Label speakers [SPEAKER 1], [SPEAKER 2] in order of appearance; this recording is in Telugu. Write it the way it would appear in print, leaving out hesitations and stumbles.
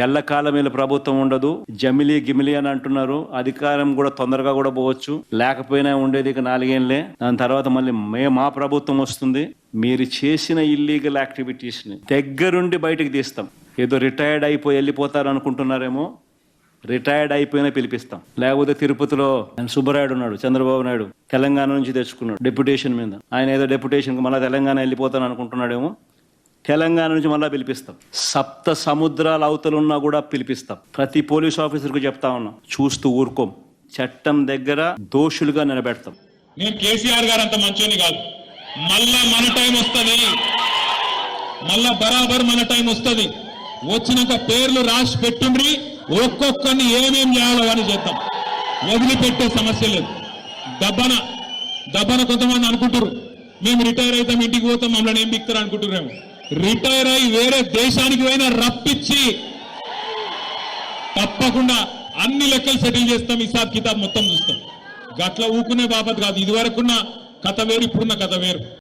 [SPEAKER 1] ఎల్లకాలం ప్రభుత్వం ఉండదు, జమిలీ గిమిలీ అని అంటున్నారు. అధికారం కూడా తొందరగా కూడా పోవచ్చు, లేకపోయినా ఉండేది ఇక 4 ఏళ్లే. దాని తర్వాత మళ్ళీ మా ప్రభుత్వం వస్తుంది. మీరు చేసిన ఇల్లీగల్ యాక్టివిటీస్ ని దగ్గరుండి బయటకు తీస్తాం. ఏదో రిటైర్డ్ అయిపోయి వెళ్ళిపోతారు అనుకుంటున్నారేమో, రిటైర్డ్ అయిపోయినా పిలిపిస్తాం. లేకపోతే తిరుపతిలో సుబ్బరాయుడు ఉన్నాడు, చంద్రబాబు నాయుడు తెలంగాణ నుంచి తెచ్చుకున్నాడు డెప్యుటేషన్ మీద. ఆయన ఏదో డెప్యుటేషన్ మళ్ళీ తెలంగాణ వెళ్ళిపోతాను అనుకుంటున్నాడేమో, తెలంగాణ నుంచి మళ్ళీ పిలిపిస్తాం. 7 సముద్రాల అవతలున్నా కూడా పిలిపిస్తాం. ప్రతి పోలీస్ ఆఫీసర్కు చెప్తా ఉన్నాం, చూస్తూ ఊరుకోం. చట్టం దగ్గర దోషులుగా నిలబెడతాం.
[SPEAKER 2] నేను కేసీఆర్ గారు అంత మంచోని కాదు. మళ్ళా మన టైం వస్తుంది, మళ్ళా బరాబర్ మన టైం వస్తుంది. వచ్చినాక పేర్లు రాసి పెట్టుండ్రి, ఒక్కొక్కరిని ఏమేం చేయాలో అని చేద్దాం. వదిలిపెట్టే సమస్య లేదు. దబ్బన కొంతమంది అనుకుంటారు మేము రిటైర్ అవుతాం, ఇంటికి పోతాం, మమ్మల్ని ఏం బిక్తారు అనుకుంటున్నాము. రిటైర్ అయి వేరే దేశానికి పోయినా రప్పించి తప్పకుండా అన్ని లెక్కలు సెటిల్ చేస్తాం. హిసాబ్ కితాబ్ మొత్తం చూస్తాం. గట్ల ఊకునే బాబత్ కాదు. ఇది వరకున్న కథ వేరు, ఇప్పుడున్న కథ వేరు.